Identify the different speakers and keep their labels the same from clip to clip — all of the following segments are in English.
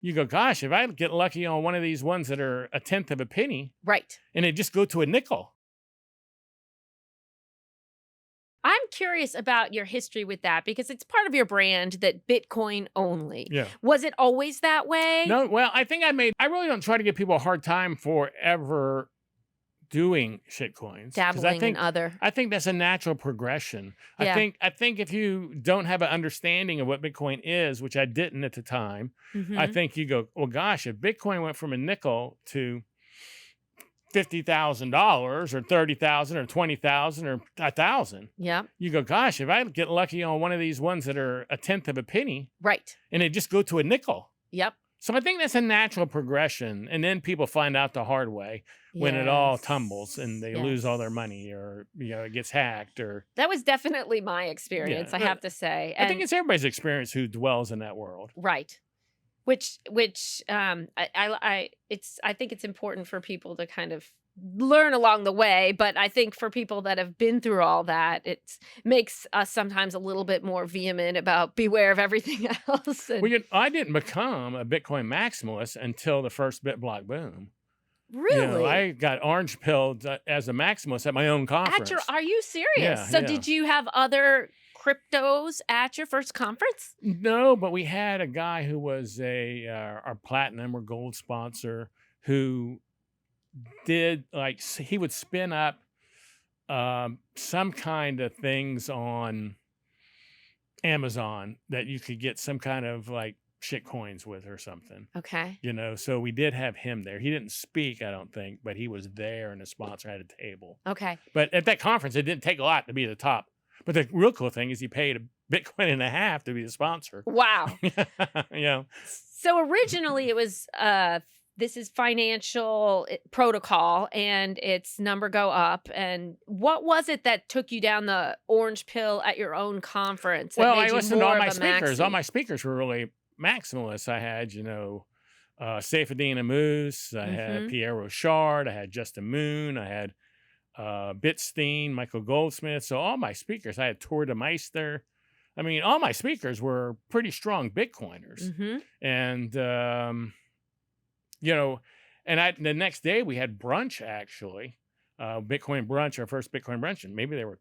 Speaker 1: You go, gosh, if I get lucky on one of these ones that are a tenth of a penny
Speaker 2: Right.
Speaker 1: and it just go to a nickel.
Speaker 2: I'm curious about your history with that because it's part of your brand that Bitcoin only.
Speaker 1: Yeah.
Speaker 2: Was it always that way?
Speaker 1: No, well, I really don't try to give people a hard time for ever doing shitcoins. 'Cause
Speaker 2: Dabbling in other.
Speaker 1: I think that's a natural progression.
Speaker 2: Yeah.
Speaker 1: I think if you don't have an understanding of what Bitcoin is, which I didn't at the time, I think you go, well, gosh, if Bitcoin went from a nickel to $50,000 or 30,000 or 20,000 or 1,000.
Speaker 2: Yeah.
Speaker 1: You go, gosh, if I get lucky on one of these ones that are a tenth of a penny
Speaker 2: Right.
Speaker 1: and it just go to a nickel.
Speaker 2: Yep.
Speaker 1: So I think that's a natural progression. And then people find out the hard way when it all tumbles and they lose all their money or, it gets hacked or.
Speaker 2: That was definitely my experience, I have to say.
Speaker 1: I think it's everybody's experience who dwells in that world.
Speaker 2: Right. Which I think it's important for people to kind of learn along the way, but I think for people that have been through all that, it makes us sometimes a little bit more vehement about beware of everything else.
Speaker 1: I didn't become a Bitcoin maximalist until the first BitBlock boom.
Speaker 2: Really?
Speaker 1: I got orange pilled as a maximalist at my own conference.
Speaker 2: Are you serious?
Speaker 1: Yeah,
Speaker 2: so did you have other cryptos at your first conference?
Speaker 1: No, but we had a guy who was our platinum or gold sponsor who did he would spin up some kind of things on Amazon that you could get some kind of shit coins with or something.
Speaker 2: Okay.
Speaker 1: So we did have him there. He didn't speak, I don't think, but he was there and the sponsor had a table.
Speaker 2: Okay.
Speaker 1: But at that conference, it didn't take a lot to be the top. But the real cool thing is he paid a Bitcoin and a half to be the sponsor.
Speaker 2: Wow.
Speaker 1: Yeah.
Speaker 2: So originally it was this is financial protocol and its number go up. And what was it that took you down the orange pill at your own conference?
Speaker 1: Well, I listened to all my speakers. All my speakers were really maximalists. I had, Seyfuddin Ammous, I had Pierre Rochard, I had Justin Moon, I had Bitstein, Michael Goldsmith. So all my speakers, I had Tor de Meister. I mean, all my speakers were pretty strong Bitcoiners. And, the next day we had brunch, actually, Bitcoin brunch, our first Bitcoin brunch. And maybe there were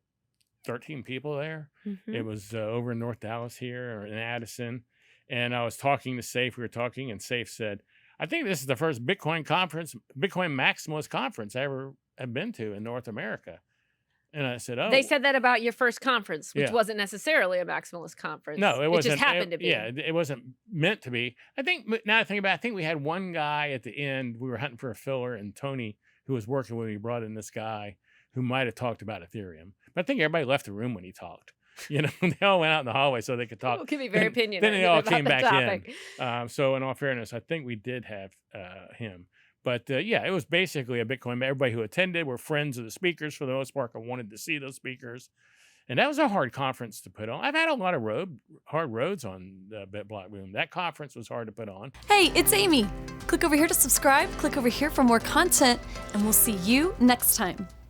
Speaker 1: 13 people there. It was over in North Dallas here or in Addison. And I was talking to Safe. We were talking and Safe said, I think this is the first Bitcoin maximalist conference I ever have been to in North America. And I said, oh.
Speaker 2: They said that about your first conference, which wasn't necessarily a maximalist conference.
Speaker 1: No, it wasn't.
Speaker 2: It just happened to be.
Speaker 1: Yeah, it wasn't meant to be. I think, now I think about it, I think we had one guy at the end, we were hunting for a filler, and Tony, who was working with me, brought in this guy who might have talked about Ethereum. But I think everybody left the room when he talked. They all went out in the hallway so they could talk.
Speaker 2: People can be very opinionated.
Speaker 1: Then they all came back
Speaker 2: topic.
Speaker 1: in. So in all fairness, I think we did have him. But it was basically a Bitcoin. Everybody who attended were friends of the speakers for the most part. I wanted to see those speakers. And that was a hard conference to put on. I've had a lot of hard roads on the BitBlock Boom. That conference was hard to put on.
Speaker 3: Hey, it's Amy. Click over here to subscribe. Click over here for more content. And we'll see you next time.